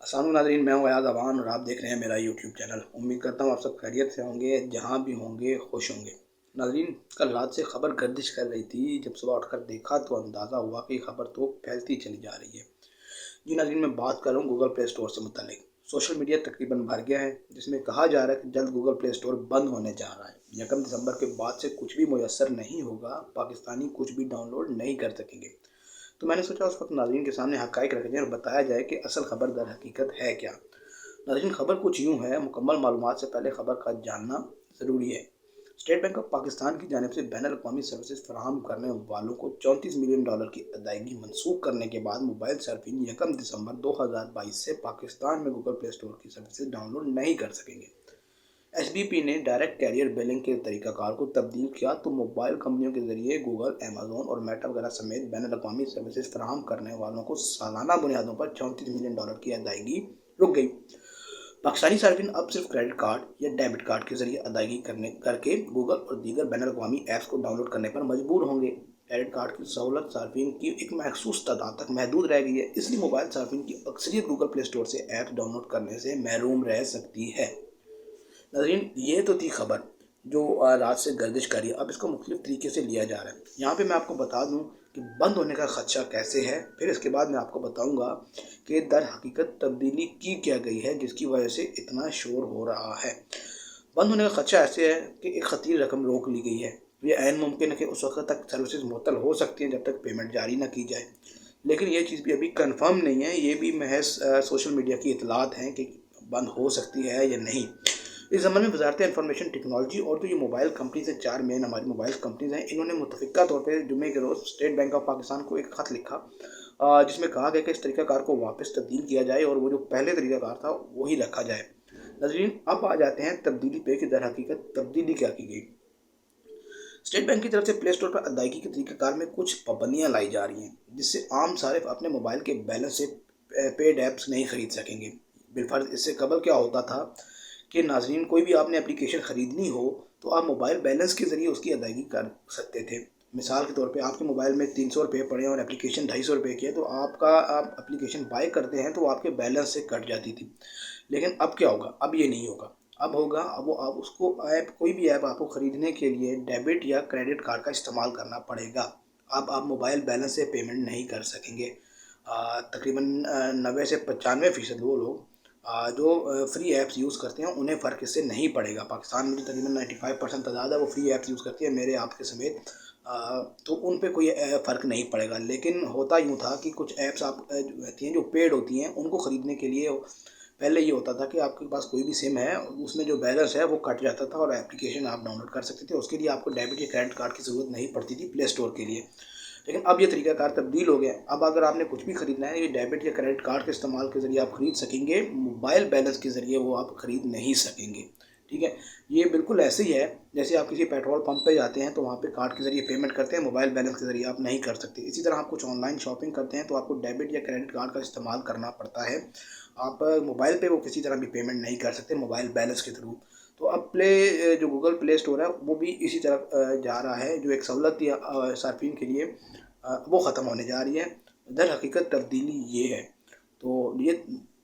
अस्सलाम वालेकुम नाज़रीन, मैं हूँ अयाज़ अवान और आप देख रहे हैं मेरा यूट्यूब चैनल। उम्मीद करता हूँ आप सब खैरियत से होंगे, जहाँ भी होंगे खुश होंगे। नाज़रीन, कल रात से खबर गर्दिश कर रही थी, जब सुबह उठकर देखा तो अंदाज़ा हुआ कि खबर तो फैलती चली जा रही है। जी नाज़रीन, मैं बात कर रहा हूँ गूगल प्ले स्टोर से मुतल्लिक। सोशल मीडिया तकरीबन भर गया है, जिसमें कहा जा रहा है कि जल्द गूगल प्ले स्टोर बंद होने जा रहा है। 1 दिसंबर के बाद से कुछ भी मुयस्सर नहीं होगा, पाकिस्तानी कुछ भी डाउनलोड नहीं कर सकेंगे। तो मैंने सोचा उस वक्त नाज़रीन के सामने हक़ाइक़ रखे जाएँ और बताया जाए कि असल खबर दर हकीकत है क्या। नाज़रीन, खबर कुछ यूँ है, मुकम्मल मालूमात से पहले खबर का जानना ज़रूरी है। स्टेट बैंक ऑफ पाकिस्तान की जानिब से बैनुल-अक़वामी सर्विसेज फराहम करने वालों को $34 मिलियन की अदायगी मनसूख करने के बाद मोबाइल सर्फिन 1 दिसंबर 2022 से पाकिस्तान में गूगल प्ले स्टोर की सर्विसेज डाउनलोड नहीं कर सकेंगे। एसबीपी ने डायरेक्ट कैरियर बिलिंग के तरीक़ाकार को तब्दील किया तो मोबाइल कंपनियों के ज़रिए गूगल, अमेज़न और मेटा वगैरह समेत बैनुल-अक़वामी सर्विसेज फराहम करने वालों को सालाना बुनियादों पर $34 मिलियन की अदायगी रुक गई। पाकिस्तानी सार्फिन अब सिर्फ क्रेडिट कार्ड या डेबिट कार्ड के जरिए अदायगी करके गूगल और दीगर बैनुल-अक़वामी ऐप्स को डाउनलोड करने पर मजबूर होंगे। क्रेडिट कार्ड की सहूलत सार्फिन की एक महसूस तादाद तक महदूद रह गई है, इसलिए मोबाइल सार्फिन की अक्सरियत गूगल प्ले स्टोर से ऐप्स डाउनलोड करने से महरूम रह सकती है। नाज़रीन, ये तो थी खबर जो रात से गर्दिश करी। अब इसको मुख्तलिफ तरीके से लिया जा रहा है। यहाँ पे मैं आपको बता दूँ कि बंद होने का ख़दशा कैसे है, फिर इसके बाद मैं आपको बताऊँगा कि दर हकीकत तब्दीली की क्या गई है जिसकी वजह से इतना शोर हो रहा है। बंद होने का ख़दशा ऐसे है कि एक ख़तीर रकम रोक ली गई है। ये ऐन मुमकिन है कि उस वक्त तक सर्विसेज मुअत्तल हो सकती हैं जब तक पेमेंट जारी ना की जाए, लेकिन ये चीज़ भी अभी कन्फर्म नहीं है। ये भी महज सोशल मीडिया की इतलात हैं कि बंद हो सकती है या नहीं। इस ज़माने में वज़ारत इंफॉर्मेशन टेक्नोलॉजी और तो ये मोबाइल कंपनीज़ हैं, 4 मेन हमारी मोबाइल कंपनीज़ हैं, इन्होंने मुतफ़िक़ा तौर पे जुमे के रोज़ स्टेट बैंक ऑफ पाकिस्तान को एक ख़त लिखा, जिसमें कहा गया कि इस तरीक़ाकार को वापस तब्दील किया जाए और वो जो पहले तरीक़ाकार था वही रखा जाए। नाज़रीन, अब आ जाते हैं तब्दीली पे कि दर हकीकत तब्दीली क्या की गई। स्टेट बैंक की तरफ से प्ले स्टोर पर अदायगी के तरीक़ाकार में कुछ पाबंदियाँ लाई जा रही हैं, जिससे आम सारिफ़ अपने मोबाइल के बैलेंस से पेड ऐप्स नहीं ख़रीद सकेंगे। बिलफ़र्ज़ इससे कबल क्या होता था कि नाज़रीन, कोई भी आपने एप्लीकेशन ख़रीदनी हो तो आप मोबाइल बैलेंस के ज़रिए उसकी अदायगी कर सकते थे। मिसाल के तौर पे आपके मोबाइल में ₹300 पड़े हैं और एप्लीकेशन ₹250 की है, तो आप एप्लीकेशन बाय करते हैं तो वो आपके बैलेंस से कट जाती थी। लेकिन अब क्या होगा? अब ये नहीं होगा। अब होगा, अब वो आप उसको ऐप कोई भी ऐप आपको ख़रीदने के लिए डेबिट या क्रेडिट कार्ड का इस्तेमाल करना पड़ेगा। अब आप मोबाइल बैलेंस से पेमेंट नहीं कर सकेंगे। तकरीबन 90 से 95% वो लोग जो फ्री ऐप्स यूज़ करते हैं उन्हें फ़र्क इससे नहीं पड़ेगा। पाकिस्तान में जो तकरीबन 95% तादाद है वो फ्री ऐप्स यूज़ करती है, मेरे आपके समेत। तो उन पे कोई फ़र्क नहीं पड़ेगा। लेकिन होता यूँ था कि कुछ ऐप्स जो रहती हैं, जो पेड होती हैं, उनको ख़रीदने के लिए पहले ये होता था कि आपके पास कोई भी सिम है, उसमें जो बैलेंस है वो कट जाता था और एप्लीकेशन आप डाउनलोड कर सकते थे। उसके लिए आपको डेबिट या क्रेडिट कार्ड की ज़रूरत नहीं पड़ती थी प्ले स्टोर के लिए। लेकिन अब ये तरीक़ाकार तब्दील हो गया है। अब अगर आपने कुछ भी ख़रीदना है, ये डेबिट या क्रेडिट कार्ड के इस्तेमाल के ज़रिए आप ख़रीद सकेंगे, मोबाइल बैलेंस के ज़रिए वो आप ख़रीद नहीं सकेंगे। ठीक है? ये बिल्कुल ऐसे ही है जैसे आप किसी पेट्रोल पंप पे जाते हैं तो वहाँ पे कार्ड के ज़रिए पेमेंट करते हैं, मोबाइल बैलेंस के ज़रिए आप नहीं कर सकते। इसी तरह आप कुछ ऑनलाइन शॉपिंग करते हैं तो आपको डेबिट या क्रेडिट कार्ड का इस्तेमाल करना पड़ता है। आप मोबाइल पे वो किसी तरह भी पेमेंट नहीं कर सकते मोबाइल बैलेंस के थ्रू। तो अब जो गूगल प्ले स्टोर है वो भी इसी तरफ जा रहा है, जो एक सहूलत थी सार्फिन के लिए, वो ख़त्म होने जा रही है। दर हकीकत तब्दीली ये है। तो ये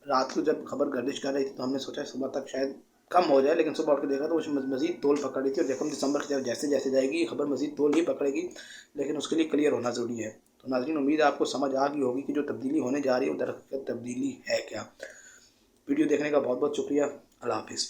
रात को जब खबर गर्दिश कर रही थी तो हमने सोचा सुबह तक शायद कम हो जाए, लेकिन सुबह उठ के देखा तो वो मज़ीद तोल पकड़ रही थी और 1 दिसंबर की तरफ जैसे जैसे जाएगी खबर मज़ीद तोल ही पकड़ेगी, लेकिन उसके लिए क्लियर होना ज़रूरी है। तो नाज़रीन, उम्मीद है आपको समझ आ गई होगी कि जो तब्दीली होने जा रही है वो दर हकीकत तब्दीली है क्या। वीडियो देखने का बहुत बहुत शुक्रिया। अल्लाह हाफ़िज़।